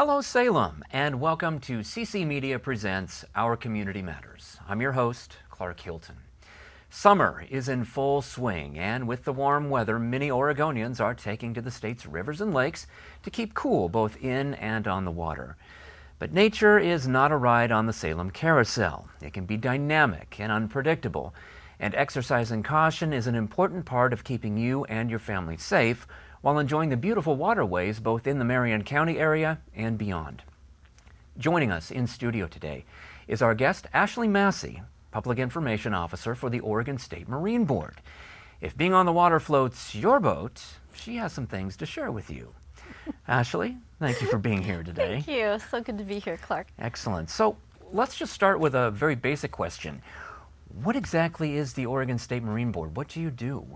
Hello, Salem, and welcome to CC Media Presents Our Community Matters. I'm your host, Clark Hilton. Summer is in full swing, and with the warm weather, many Oregonians are taking to the state's rivers and lakes to keep cool both in and on the water. But nature is not a ride on the Salem Carousel. It can be dynamic and unpredictable, and exercising caution is an important part of keeping you and your family safe while enjoying the beautiful waterways both in the Marion County area and beyond. Joining us in studio today is our guest, Ashley Massey, Public Information Officer for the Oregon State Marine Board. If being on the water floats your boat, she has some things to share with you. Ashley, thank you for being here today. Thank you. So good to be here, Clark. Excellent. So let's just start with a very basic question. What exactly is the Oregon State Marine Board? What do you do?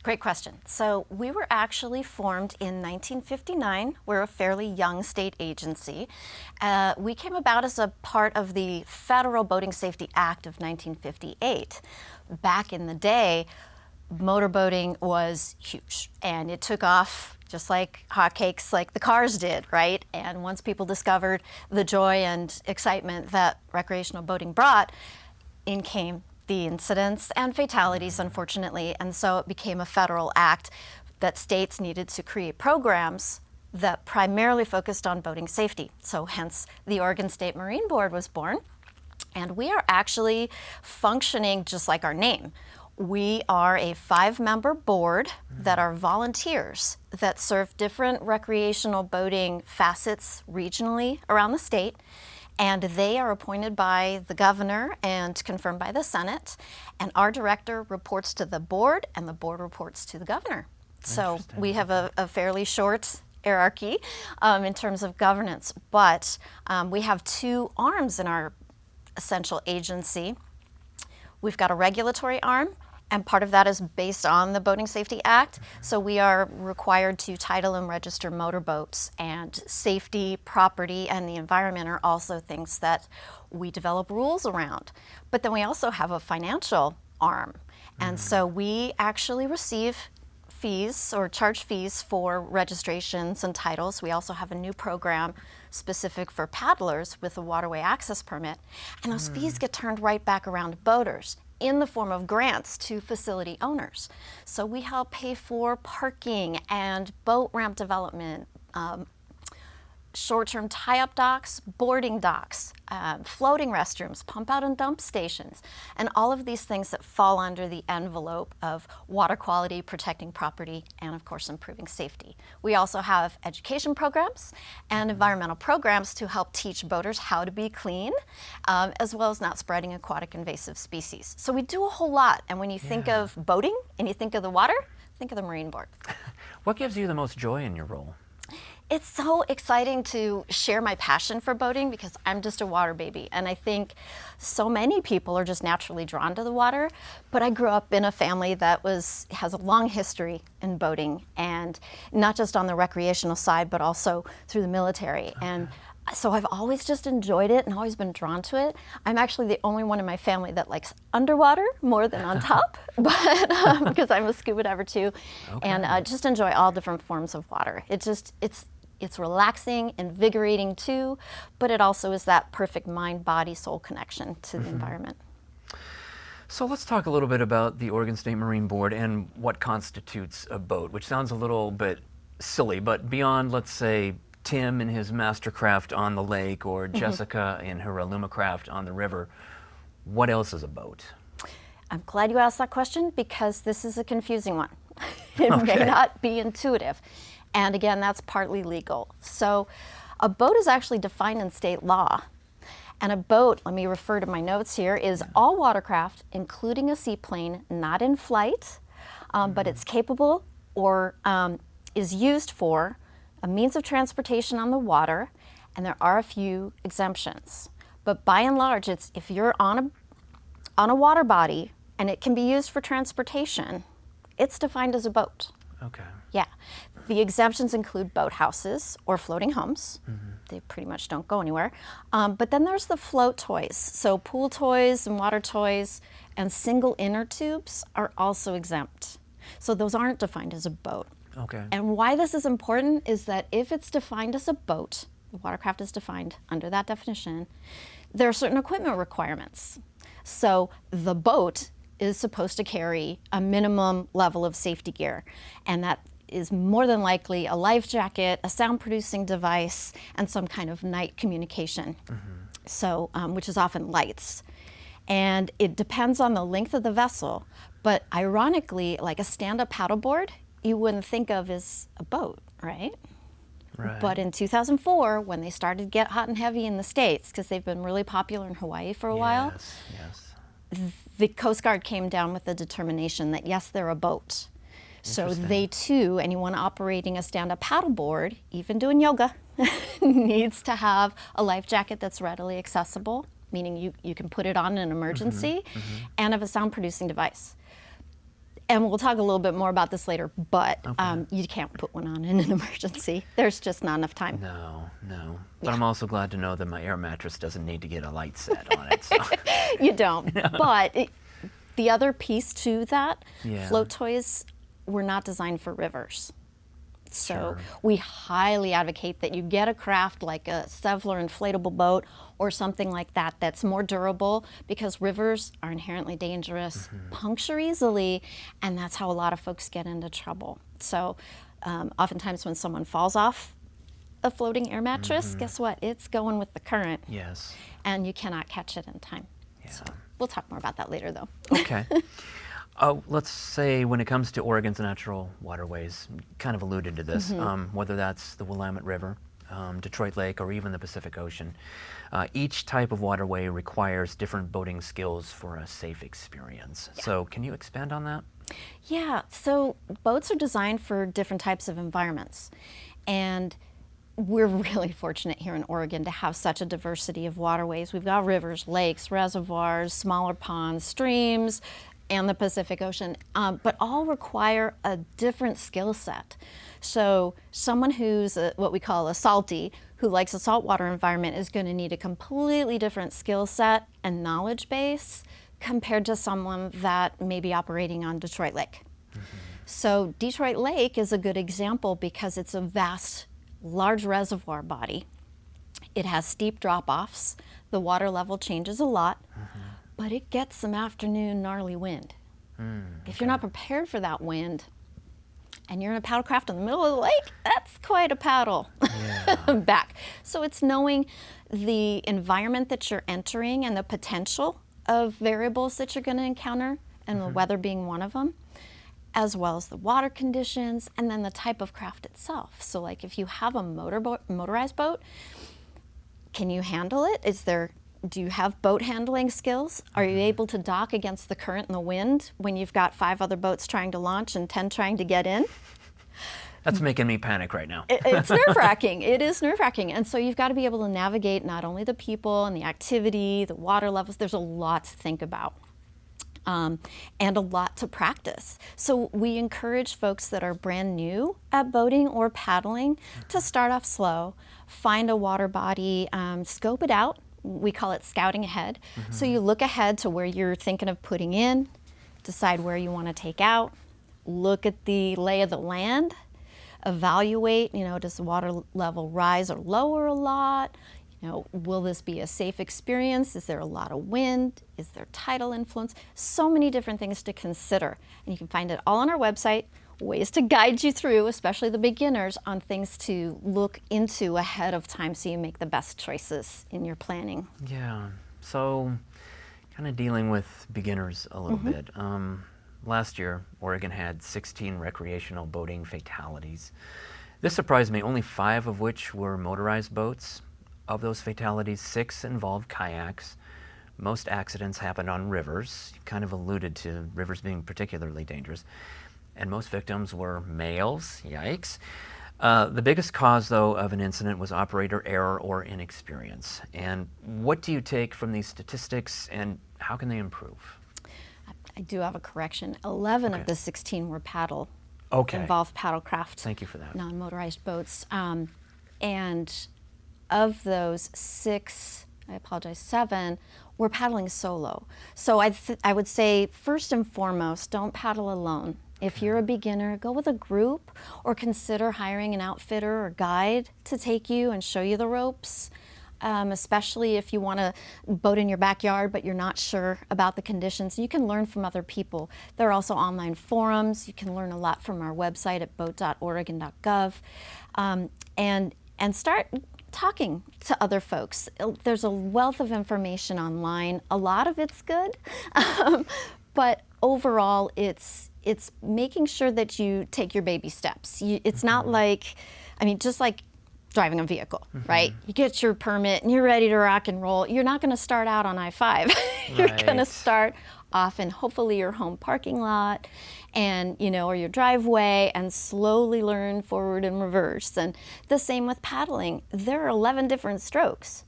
Great question. So we were actually formed in 1959. We're a fairly young state agency. We came about as a part of the Federal Boating Safety Act of 1958. Back in the day, motorboating was huge, and it took off just like hotcakes, like the cars did, right? And once people discovered the joy and excitement that recreational boating brought, in came the incidents and fatalities, unfortunately, and so it became a federal act that states needed to create programs that primarily focused on boating safety. So hence the Oregon State Marine Board was born, and we are actually functioning just like our name. We are a 5-member board that are volunteers that serve different recreational boating facets regionally around the state. And they are appointed by the governor and confirmed by the Senate. And our director reports to the board, and the board reports to the governor. So we have a fairly short hierarchy in terms of governance. But we have 2 arms in our essential agency. We've got a regulatory arm, and part of that is based on the Boating Safety Act. So we are required to title and register motorboats, and safety, property, and the environment are also things that we develop rules around. But then we also have a financial arm. And so we actually receive fees or charge fees for registrations and titles. We also have a new program specific for paddlers with a waterway access permit. And those fees get turned right back around to boaters in the form of grants to facility owners. So we help pay for parking and boat ramp development, short-term tie-up docks, boarding docks, floating restrooms, pump out and dump stations, and all of these things that fall under the envelope of water quality, protecting property, and of course improving safety. We also have education programs and environmental programs to help teach boaters how to be clean, as well as not spreading aquatic invasive species. So we do a whole lot, and when you think of boating and you think of the water, think of the Marine Board. What gives you the most joy in your role? It's so exciting to share my passion for boating because I'm just a water baby, and I think so many people are just naturally drawn to the water. But I grew up in a family that has a long history in boating, and not just on the recreational side, but also through the military. Okay. And so I've always just enjoyed it and always been drawn to it. I'm actually the only one in my family that likes underwater more than on top, but because I'm a scuba diver too, okay. And just enjoy all different forms of water. It's relaxing, invigorating too, but it also is that perfect mind, body, soul connection to the environment. So let's talk a little bit about the Oregon State Marine Board and what constitutes a boat, which sounds a little bit silly, but beyond, let's say, Tim and his mastercraft on the lake, or Jessica in her Alumacraft on the river, what else is a boat? I'm glad you asked that question because this is a confusing one. It may not be intuitive. And again, that's partly legal. So a boat is actually defined in state law. And a boat, let me refer to my notes here, is all watercraft, including a seaplane, not in flight, but it's capable or is used for a means of transportation on the water, and there are a few exemptions. But by and large, it's if you're on a water body and it can be used for transportation, it's defined as a boat. Okay. Yeah. The exemptions include boathouses or floating homes. They pretty much don't go anywhere. But then there's the float toys. So pool toys and water toys and single inner tubes are also exempt. So those aren't defined as a boat. Okay. And why this is important is that if it's defined as a boat, the watercraft is defined under that definition, there are certain equipment requirements. So the boat is supposed to carry a minimum level of safety gear, and that is more than likely a life jacket, a sound producing device, and some kind of night communication, so which is often lights. And it depends on the length of the vessel, but ironically, like a stand-up paddleboard, you wouldn't think of as a boat, right? Right. But in 2004, when they started to get hot and heavy in the States, because they've been really popular in Hawaii for a while, Yes. the Coast Guard came down with the determination that yes, they're a boat. So Interesting. they too, anyone operating a stand-up paddleboard, even doing yoga, needs to have a life jacket that's readily accessible, meaning you can put it on in an emergency, and have a sound producing device. And we'll talk a little bit more about this later, but you can't put one on in an emergency. There's just not enough time. No. But I'm also glad to know that my air mattress doesn't need to get a light set on it. So. You don't. But the other piece to that, Yeah. float toys were not designed for rivers. So Sure. we highly advocate that you get a craft like a Sevler inflatable boat or something like that that's more durable, because rivers are inherently dangerous, puncture easily, and that's how a lot of folks get into trouble. So oftentimes when someone falls off a floating air mattress, guess what? It's going with the current, Yes. and you cannot catch it in time. Yeah. So we'll talk more about that later, though. Okay. Let's say when it comes to Oregon's natural waterways, you kind of alluded to this, whether that's the Willamette River, Detroit Lake, or even the Pacific Ocean, each type of waterway requires different boating skills for a safe experience. So can you expand on that? Yeah, so boats are designed for different types of environments. And we're really fortunate here in Oregon to have such a diversity of waterways. We've got rivers, lakes, reservoirs, smaller ponds, streams, and the Pacific Ocean, but all require a different skill set. So someone who's what we call a salty, who likes a saltwater environment, is going to need a completely different skill set and knowledge base compared to someone that may be operating on Detroit Lake. So Detroit Lake is a good example because it's a vast, large reservoir body. It has steep drop-offs. The water level changes a lot, but it gets some afternoon gnarly wind. If you're not prepared for that wind, and you're in a paddlecraft in the middle of the lake, that's quite a paddle back. So it's knowing the environment that you're entering and the potential of variables that you're going to encounter, and the weather being one of them, as well as the water conditions, and then the type of craft itself. So like if you have a motorized boat, can you handle it? Do you have boat handling skills? Are you able to dock against the current and the wind when you've got 5 other boats trying to launch and 10 trying to get in? That's making me panic right now. It's nerve-wracking. It is nerve-wracking. And so you've got to be able to navigate not only the people and the activity, the water levels. There's a lot to think about. And a lot to practice. So we encourage folks that are brand new at boating or paddling to start off slow, find a water body, scope it out. We call it scouting ahead. So you look ahead to where you're thinking of putting in, decide where you want to take out, look at the lay of the land, evaluate, does the water level rise or lower a lot? Will this be a safe experience? Is there a lot of wind? Is there tidal influence? So many different things to consider. And you can find it all on our website, ways to guide you through, especially the beginners, on things to look into ahead of time so you make the best choices in your planning. Yeah. So kind of dealing with beginners a little bit. Last year, Oregon had 16 recreational boating fatalities. This surprised me, only 5 of which were motorized boats. Of those fatalities, 6 involved kayaks. Most accidents happened on rivers. You kind of alluded to rivers being particularly dangerous. And most victims were males. Yikes. The biggest cause, though, of an incident was operator error or inexperience. And what do you take from these statistics, and how can they improve? I do have a correction. 11 of the 16 were involved paddlecraft. Thank you for that. Non-motorized boats. And of those 7 were paddling solo. So I would say, first and foremost, don't paddle alone. If you're a beginner, go with a group or consider hiring an outfitter or guide to take you and show you the ropes. Especially if you want to boat in your backyard but you're not sure about the conditions. You can learn from other people. There are also online forums. You can learn a lot from our website at boat.oregon.gov, and start talking to other folks. There's a wealth of information online. A lot of it's good, but overall it's making sure that you take your baby steps. It's not like, just like driving a vehicle, right? You get your permit and you're ready to rock and roll. You're not going to start out on I-5. You're going to start off in hopefully your home parking lot and, or your driveway, and slowly learn forward and reverse. And the same with paddling. There are 11 different strokes.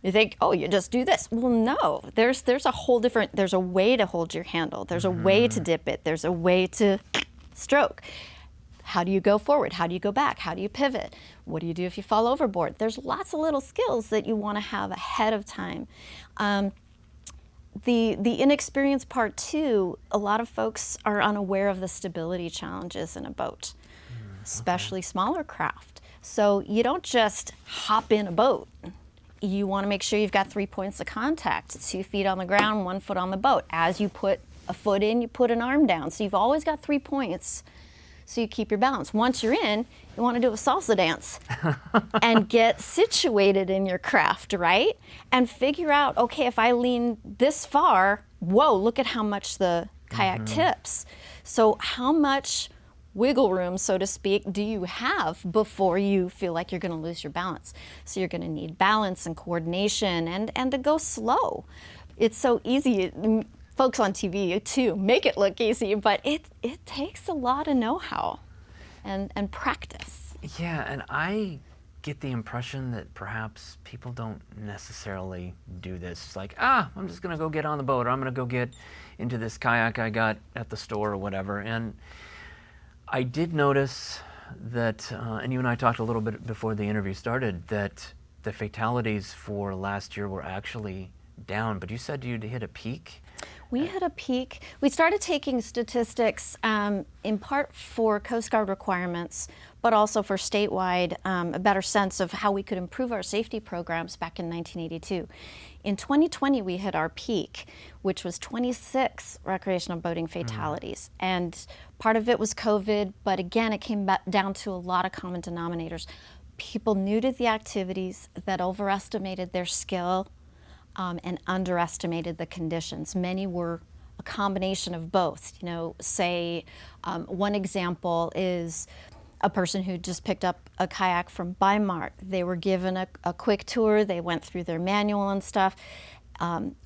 You think, oh, you just do this. Well, no, there's a whole different, there's a way to hold your handle. There's a way to dip it. There's a way to stroke. How do you go forward? How do you go back? How do you pivot? What do you do if you fall overboard? There's lots of little skills that you want to have ahead of time. The inexperienced part too, a lot of folks are unaware of the stability challenges in a boat, especially smaller craft. So you don't just hop in a boat. You want to make sure you've got 3 points of contact, 2 feet on the ground, 1 foot on the boat. As you put a foot in, you put an arm down. So you've always got 3 points. So you keep your balance. Once you're in, you want to do a salsa dance and get situated in your craft, right? And figure out, okay, if I lean this far, whoa, look at how much the kayak tips. So how much wiggle room, so to speak, do you have before you feel like you're going to lose your balance? So you're going to need balance and coordination and to go slow. It's so easy. Folks on TV too make it look easy, but it takes a lot of know-how and practice. Yeah, and I get the impression that perhaps people don't necessarily do this. It's like, I'm just going to go get on the boat, or I'm going to go get into this kayak I got at the store or whatever. And I did notice that, and you and I talked a little bit before the interview started, that the fatalities for last year were actually down, but you said you'd hit a peak? We hit a peak. We started taking statistics in part for Coast Guard requirements, but also for statewide, a better sense of how we could improve our safety programs back in 1982. In 2020, we hit our peak, which was 26 recreational boating fatalities. And part of it was COVID, but again, it came back down to a lot of common denominators. People new to the activities that overestimated their skill, and underestimated the conditions. Many were a combination of both. Say one example is a person who just picked up a kayak from Bi-Mart. They were given a quick tour. They went through their manual and stuff,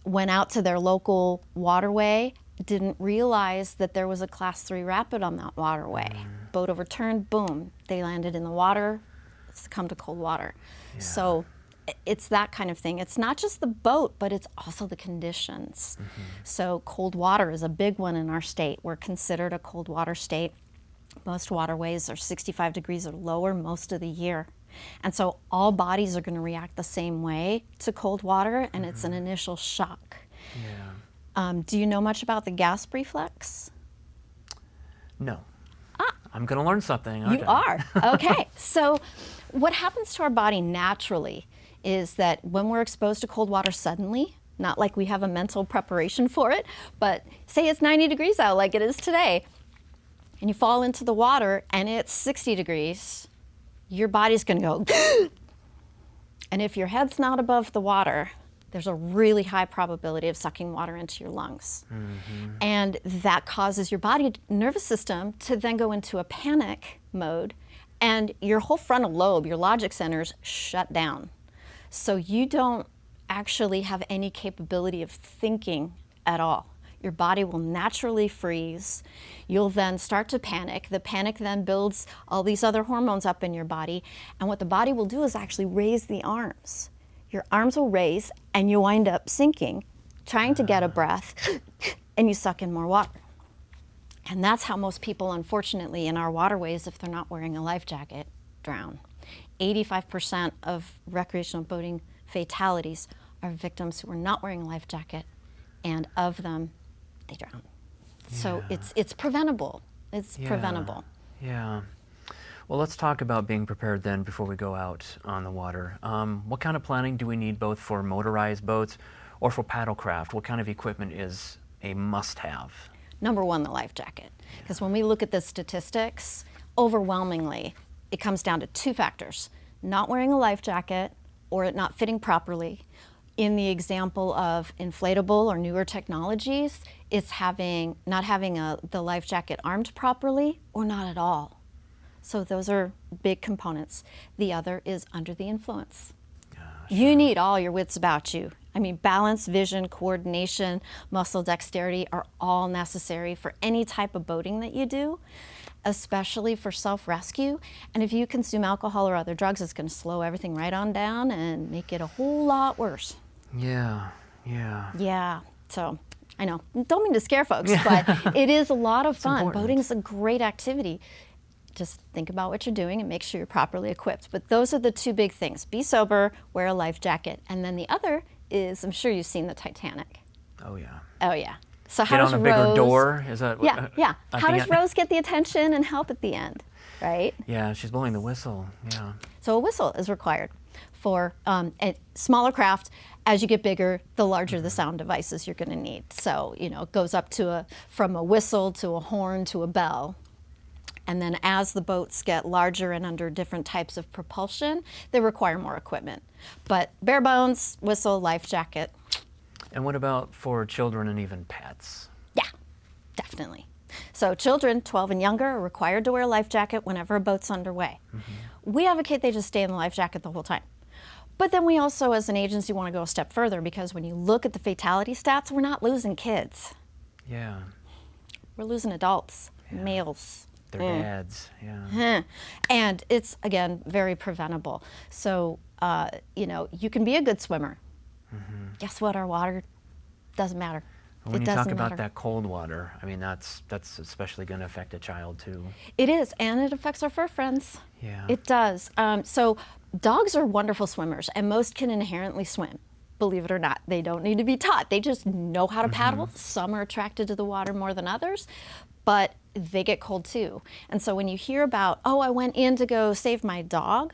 went out to their local waterway, didn't realize that there was a Class 3 rapid on that waterway. Boat overturned, boom, they landed in the water, succumbed to cold water. Yeah. So it's that kind of thing. It's not just the boat, but it's also the conditions. So cold water is a big one in our state. We're considered a cold water state. Most waterways are 65 degrees or lower most of the year. And so all bodies are going to react the same way to cold water, and it's an initial shock. Yeah. Do you know much about the gasp reflex? No. I'm going to learn something. You are. Okay. So what happens to our body naturally is that when we're exposed to cold water suddenly, not like we have a mental preparation for it, but say it's 90 degrees out like it is today, and you fall into the water and it's 60 degrees, your body's going to go, and if your head's not above the water, there's a really high probability of sucking water into your lungs. And that causes your body nervous system to then go into a panic mode, and your whole frontal lobe, your logic centers, shut down. So you don't actually have any capability of thinking at all. Your body will naturally freeze. You'll then start to panic. The panic then builds all these other hormones up in your body. And what the body will do is actually raise the arms. Your arms will raise and you wind up sinking, trying to get a breath, and you suck in more water. And that's how most people, unfortunately, in our waterways, if they're not wearing a life jacket, drown. 85% of recreational boating fatalities are victims who are not wearing a life jacket, and of them, they drown. So Yeah. it's preventable. It's preventable. Yeah. Well, let's talk about being prepared then before we go out on the water. What kind of planning do we need both for motorized boats or for paddlecraft? What kind of equipment is a must-have? Number one, the life jacket. Because when we look at the statistics, overwhelmingly, it comes down to two factors: not wearing a life jacket or it not fitting properly. In the example of inflatable or newer technologies, it's not having the life jacket armed properly or not at all. So those are big components. The other is under the influence. You need all your wits about you. I mean, balance, vision, coordination, muscle dexterity are all necessary for any type of boating that you do, especially for self-rescue. And if you consume alcohol or other drugs, it's going to slow everything right on down and make it a whole lot worse. Yeah. Yeah, so I know, don't mean to scare folks, but it is a lot of fun. important. Boating is a great activity. Just think about what you're doing and make sure you're properly equipped. But those are the two big things: be sober, wear a life jacket, and then the other is, I'm sure you've seen the Titanic. Oh, yeah. Oh yeah. So how Get does on a bigger Rose? door? Is that Yeah, yeah. at How the does end? Rose get the attention and help at the end, right? Yeah, she's blowing the whistle. Yeah. So a whistle is required for a smaller craft. As you get bigger, the larger the sound devices you're going to need. So it goes up to from a whistle to a horn to a bell. And then as the boats get larger and under different types of propulsion, they require more equipment. But bare bones, whistle, life jacket, And what about for children and even pets? yeah, definitely. So children 12 and younger are required to wear a life jacket whenever a boat's underway. We advocate they just stay in the life jacket the whole time. But then we also, as an agency, want to go a step further, because when you look at the fatality stats, we're not losing kids. Yeah. We're losing adults, males. Their dads. Yeah. And it's, again, very preventable. So, you can be a good swimmer. Guess what? Our water doesn't matter. When It you talk doesn't about matter. that cold water, I mean, that's especially going to affect a child too. It is, and it affects our fur friends. Yeah. It does. So dogs are wonderful swimmers, and most can inherently swim. Believe it or not, they don't need to be taught. They just know how to paddle. Some are attracted to the water more than others, but they get cold too. And so when you hear about, oh, I went in to go save my dog,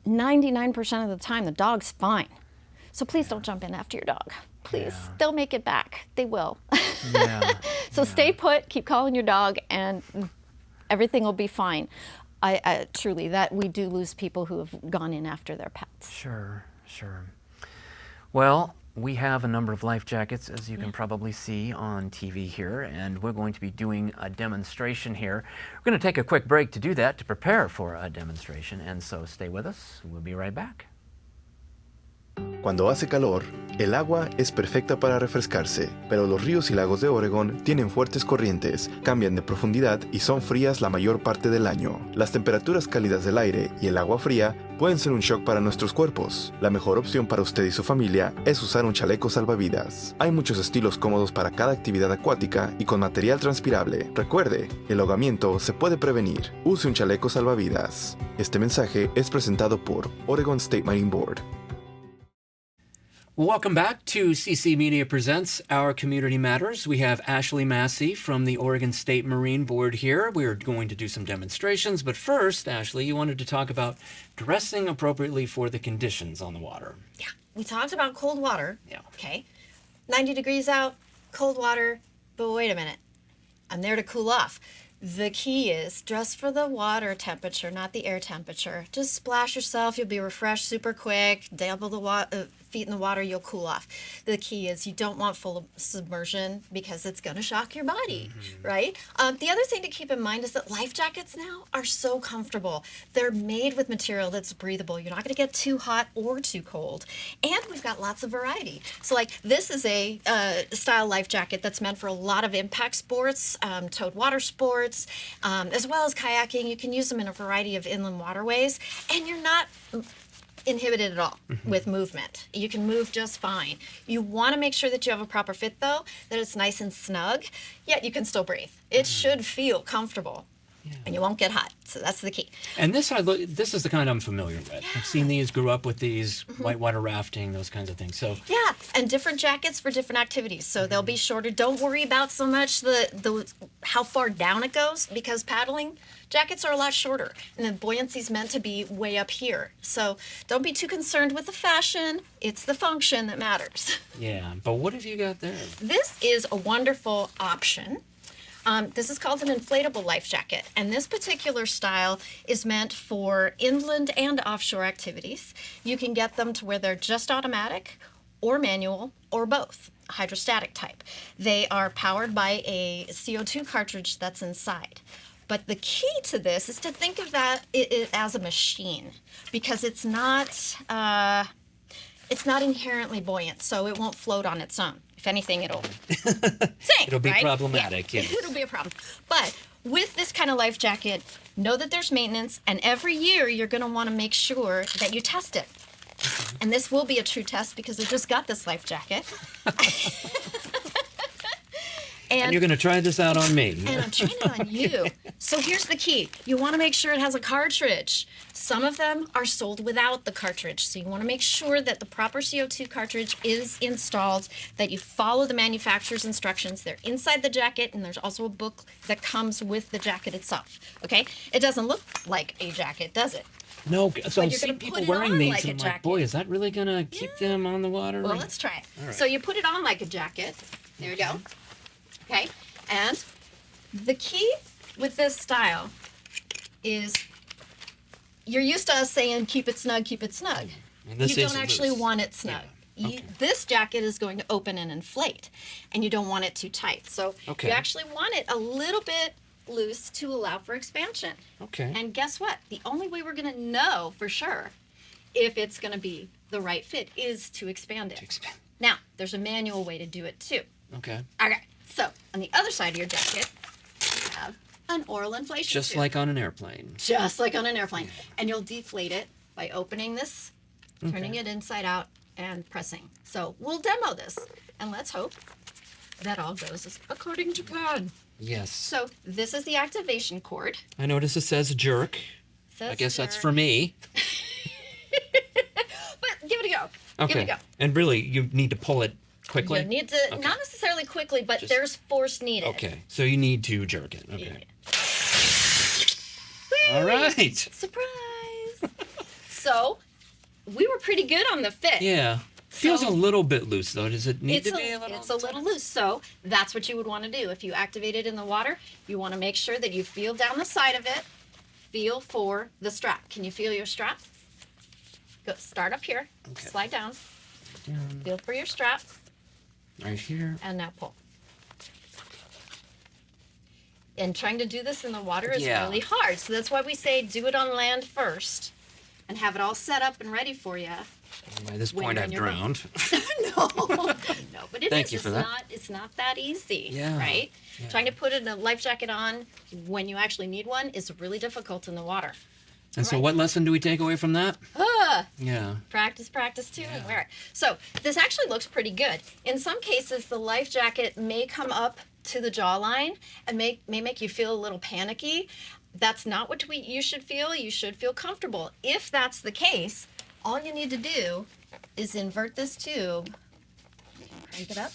99% of the time the dog's fine. So please don't jump in after your dog. Please, Yeah. they'll make it back. They will. Yeah. So stay put, keep calling your dog, and everything will be fine. I truly, that we do lose people who have gone in after their pets. Sure. Well, we have a number of life jackets, as you can probably see on TV here, and we're going to be doing a demonstration here. We're going to take a quick break to do that, to prepare for a demonstration, and so stay with us. We'll be right back. Cuando hace calor, el agua es perfecta para refrescarse, pero los ríos y lagos de Oregon tienen fuertes corrientes, cambian de profundidad y son frías la mayor parte del año. Las temperaturas cálidas del aire y el agua fría pueden ser un shock para nuestros cuerpos. La mejor opción para usted y su familia es usar un chaleco salvavidas. Hay muchos estilos cómodos para cada actividad acuática y con material transpirable. Recuerde, el ahogamiento se puede prevenir. Use un chaleco salvavidas. Este mensaje es presentado por Oregon State Marine Board. Welcome back to CC Media Presents Our Community Matters. We have Ashley Massey from the Oregon State Marine Board here. We're going to do some demonstrations, but first, Ashley, you wanted to talk about dressing appropriately for the conditions on the water. Yeah, we talked about cold water. Yeah. Okay. 90 degrees out, cold water, but wait a minute. I'm there to cool off. The key is dress for the water temperature, not the air temperature. Just splash yourself, you'll be refreshed super quick. Dabble the feet in the water, you'll cool off. The key is you don't want full submersion because it's going to shock your body, right? The other thing to keep in mind is that life jackets now are so comfortable. They're made with material that's breathable. You're not going to get too hot or too cold. And we've got lots of variety. So like this is a style life jacket that's meant for a lot of impact sports, towed water sports, as well as kayaking. You can use them in a variety of inland waterways, and you're not inhibited at all with movement. You can move just fine. You want to make sure that you have a proper fit though, that it's nice and snug, yet you can still breathe. It should feel comfortable. and you won't get hot. So that's the key. And this this is the kind I'm familiar with. I've seen these, grew up with these, whitewater rafting, those kinds of things. So Yeah, and different jackets for different activities. So they'll be shorter. Don't worry about so much the how far down it goes, because paddling jackets are a lot shorter, and the buoyancy is meant to be way up here. So don't be too concerned with the fashion. It's the function that matters. yeah, but what have you got there? This is a wonderful option. This is called an inflatable life jacket, and this particular style is meant for inland and offshore activities. You can get them to where they're just automatic or manual or both, hydrostatic type. They are powered by a CO2 cartridge that's inside. But the key to this is to think of it as a machine, because it's not inherently buoyant, so it won't float on its own. If anything, it'll sink. It'll be right? problematic, Yeah. yes. It'll be a problem. But with this kind of life jacket, know that there's maintenance, and every year you're going to want to make sure that you test it. And this will be a true test, because I just got this life jacket. And you're going to try this out on me. And I'm trying it on you. So here's the key. You want to make sure it has a cartridge. Some of them are sold without the cartridge. So you want to make sure that the proper CO2 cartridge is installed, that you follow the manufacturer's instructions. They're inside the jacket, and there's also a book that comes with the jacket itself. Okay? It doesn't look like a jacket, does it? No, so But I've you're seen gonna people put it wearing on these, like a and I'm like, jacket. boy, is that really going to keep them on the water? Well, let's try it. All right. So you put it on like a jacket. There you go. Okay? And the key with this style is you're used to us saying keep it snug, keep it snug. And this You is don't actually loose. want it snug. Yeah. Okay. This jacket is going to open and inflate, and you don't want it too tight. So Okay. you actually want it a little bit loose to allow for expansion. Okay. And guess what? The only way we're going to know for sure if it's going to be the right fit is to expand it. Now, there's a manual way to do it too. Okay. Okay, so on the other side of your jacket, you have an oral inflation Just tube. like on an airplane. Just like on an airplane. And you'll deflate it by opening this, turning it inside out, and pressing. So we'll demo this, and let's hope that all goes according to plan. Yes. So this is the activation cord. I notice it says jerk. Says I guess that's jerk. for me. But give it a go. Give it Okay. a go. And really, you need to pull it quickly? You need to, not necessarily quickly, but there's force needed. Okay. So you need to jerk it. Okay. Whee! All right. Surprise! So, we were pretty good on the fit. Yeah. Feels So- a little bit loose, though. Does it need to be a little? It's a little loose. So, that's what you would want to do. If you activate it in the water, you want to make sure that you feel down the side of it. Feel for the strap. Can you feel your strap? Go, start up here. Okay. Slide down. Feel for your strap. Right here. And now pull. And trying to do this in the water is Yeah. really hard. So that's why we say do it on land first and have it all set up and ready for you. By this When point, you're I've in your boat. drowned. No, but it Thank is. you for It's that. not. It's not that easy. Yeah, Right. yeah. Trying to put a life jacket on when you actually need one is really difficult in the water. And so, Right. what lesson do we take away from that? Ah, Yeah. practice, practice too. And wear it. So this actually looks pretty good. In some cases, the life jacket may come up to the jawline and may make you feel a little panicky. That's not what you should feel. You should feel comfortable. If that's the case, all you need to do is invert this tube, crank it up,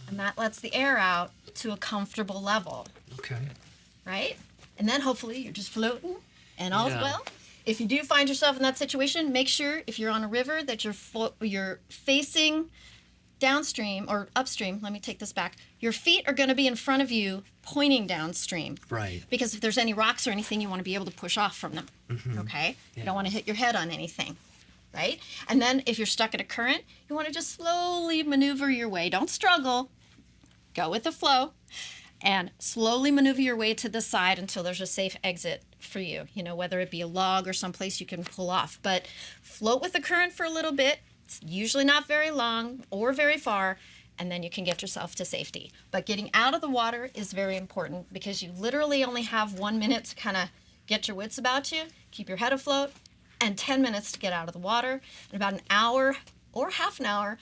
and that lets the air out to a comfortable level, Okay. right? And then hopefully you're just floating and all's Yeah. well. If you do find yourself in that situation, make sure if you're on a river that you're facing downstream or upstream. Let me take this back. Your feet are going to be in front of you pointing downstream. Right. Because if there's any rocks or anything, you want to be able to push off from them. Okay? You don't want to hit your head on anything. Right? And then if you're stuck at a current, you want to just slowly maneuver your way. Don't struggle. Go with the flow and slowly maneuver your way to the side until there's a safe exit for you. You know, whether it be a log or someplace you can pull off. But float with the current for a little bit. It's usually not very long or very far, and then you can get yourself to safety. But getting out of the water is very important because you literally only have 1 minute to kind of get your wits about you, keep your head afloat, and 10 minutes to get out of the water, and about an hour or half an hour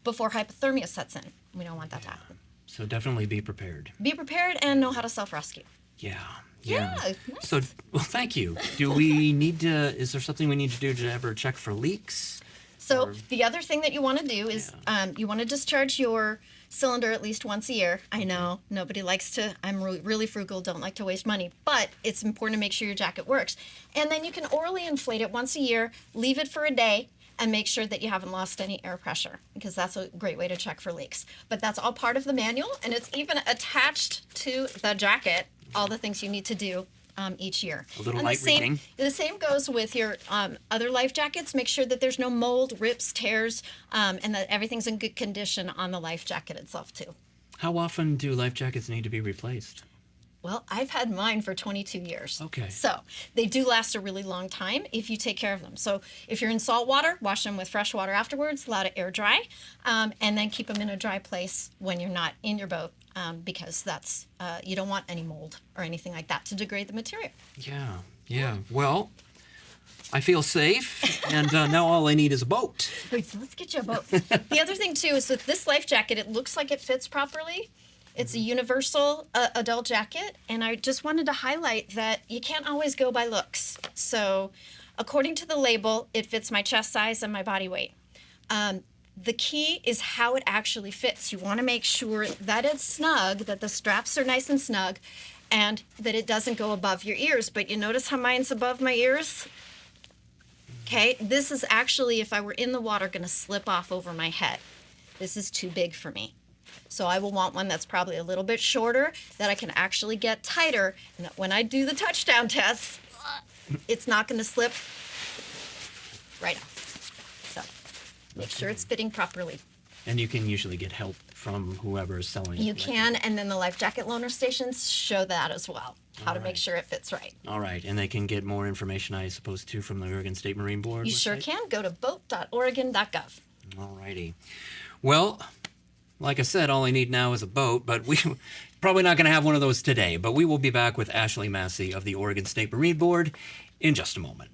before hypothermia sets in. We don't want that to happen. So definitely be prepared. Be prepared and know how to self-rescue. Yeah. Yeah, nice. So, well, thank you. Do we need to, is there something we need to do to ever check for leaks? So the other thing that you want to do is you want to discharge your cylinder at least once a year. I know nobody likes to, I'm really frugal, don't like to waste money, but it's important to make sure your jacket works. And then you can orally inflate it once a year, leave it for a day, and make sure that you haven't lost any air pressure, because that's a great way to check for leaks. But that's all part of the manual, and it's even attached to the jacket, all the things you need to do each year. A little And light reading. the same goes with your other life jackets. Make sure that there's no mold, rips, tears, and that everything's in good condition on the life jacket itself too. How often do life jackets need to be replaced? Well, I've had mine for 22 years. Okay. So they do last a really long time if you take care of them. So if you're in salt water, wash them with fresh water afterwards, allow to air dry, and then keep them in a dry place when you're not in your boat, because that's you don't want any mold or anything like that to degrade the material. Yeah. Well, I feel safe, and now all I need is a boat. So let's get you a boat. The other thing too is that this life jacket, it looks like it fits properly. It's a universal adult jacket, and I just wanted to highlight that you can't always go by looks. So according to the label, it fits my chest size and my body weight. The key is how it actually fits. You want to make sure that it's snug, that the straps are nice and snug, and that it doesn't go above your ears. But you notice how mine's above my ears? Okay, this is actually, if I were in the water, going to slip off over my head. This is too big for me. So I will want one that's probably a little bit shorter, that I can actually get tighter, and that when I do the touchdown test, it's not going to slip right off. So make sure it's fitting properly. And you can usually get help from whoever is selling it. You right? can, and then the life jacket loaner stations show that as well, how to make sure it fits right. All right, and they can get more information, I suppose, too, from the Oregon State Marine Board You sure website? can. Go to boat.oregon.gov. All righty. Well, like I said, all I need now is a boat, but we probably not going to have one of those today. But we will be back with Ashley Massey of the Oregon State Marine Board in just a moment.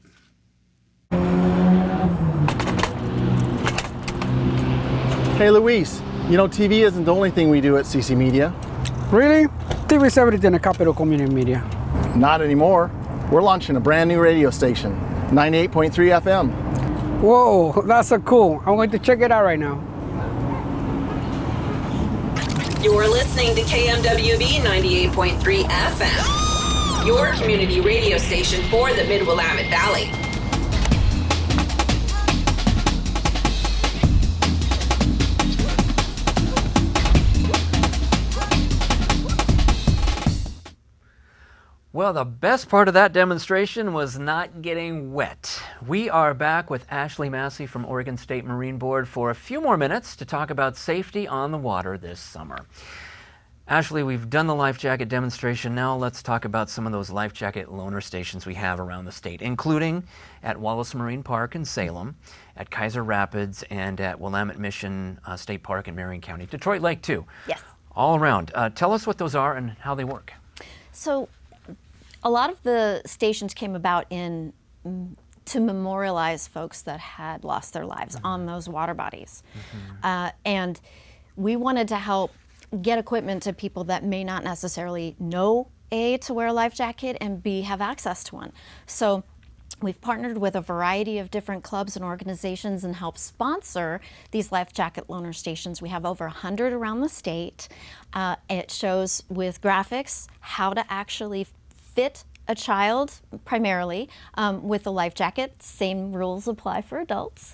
Hey Luis, you know TV isn't the only thing we do at CC Media. Really? TV is everything in Capital Community Media. Not anymore. We're launching a brand new radio station, 98.3 FM. Whoa, that's so cool. I'm going to check it out right now. You're listening to KMWB 98.3 FM, your community radio station for the Mid-Willamette Valley. Well, the best part of that demonstration was not getting wet. We are back with Ashley Massey from Oregon State Marine Board for a few more minutes to talk about safety on the water this summer. Ashley, we've done the life jacket demonstration. Now let's talk about some of those life jacket loaner stations we have around the state, including at Wallace Marine Park in Salem, at Kaiser Rapids, and at Willamette Mission State Park in Marion County. Detroit Lake, too. Yes. All around. Tell us what those are and how they work. So a lot of the stations came about to memorialize folks that had lost their lives on those water bodies. And we wanted to help get equipment to people that may not necessarily know A, to wear a life jacket, and B, have access to one. So we've partnered with a variety of different clubs and organizations and helped sponsor these life jacket loaner stations. We have over 100 around the state. It shows with graphics how to actually fit a child primarily with a life jacket. Same rules apply for adults.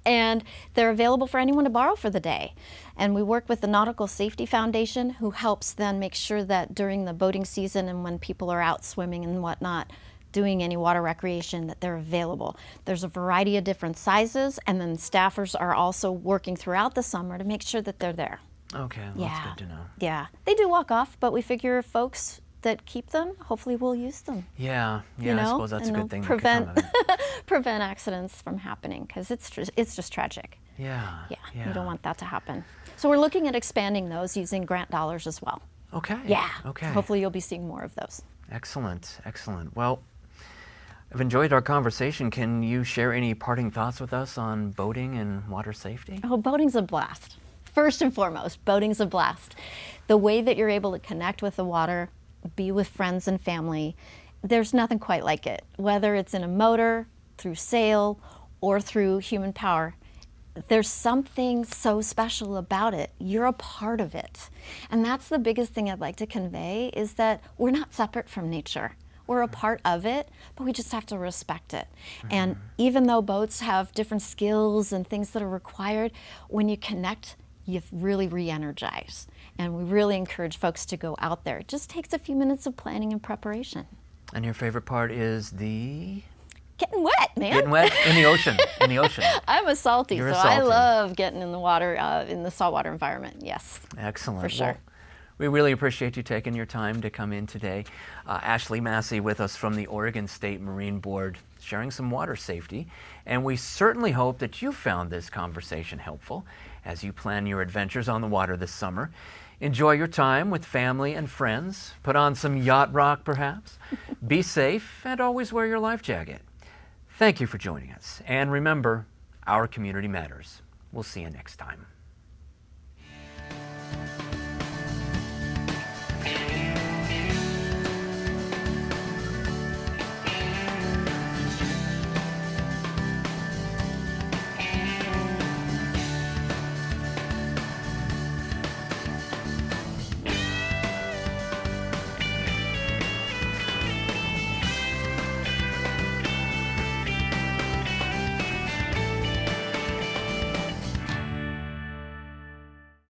And they're available for anyone to borrow for the day. And we work with the Nautical Safety Foundation, who helps then make sure that during the boating season and when people are out swimming and whatnot, doing any water recreation, that they're available. There's a variety of different sizes, and then staffers are also working throughout the summer to make sure that they're there. Okay, well, that's good to know. Yeah, they do walk off, but we figure folks that keep them, hopefully will use them. Yeah, You know? I suppose that's a And good thing. prevent that could come of it. prevent accidents from happening, because it's just tragic. Yeah. Yeah, you don't want that to happen. So we're looking at expanding those using grant dollars as well. Okay. Yeah. Okay. Hopefully you'll be seeing more of those. Excellent. Excellent. Well, I've enjoyed our conversation. Can you share any parting thoughts with us on boating and water safety? Oh, boating's a blast. First and foremost, boating's a blast. The way that you're able to connect with the water be with friends and family. There's nothing quite like it, whether it's in a motor, through sail, or through human power. There's something so special about it. You're a part of it. And that's the biggest thing I'd like to convey, is that we're not separate from nature. We're a part of it, but we just have to respect it. And even though boats have different skills and things that are required, when you connect, you really re-energize. And we really encourage folks to go out there. It just takes a few minutes of planning and preparation. And your favorite part is the Getting wet, man. getting wet in the ocean. In the ocean. I'm a salty, You're a so I salty. love getting in the water, in the saltwater environment, yes. Excellent. For sure. Well, we really appreciate you taking your time to come in today. Ashley Massey with us from the Oregon State Marine Board, sharing some water safety. And we certainly hope that you found this conversation helpful as you plan your adventures on the water this summer. Enjoy your time with family and friends. Put on some yacht rock, perhaps. Be safe and always wear your life jacket. Thank you for joining us. And remember, our community matters. We'll see you next time.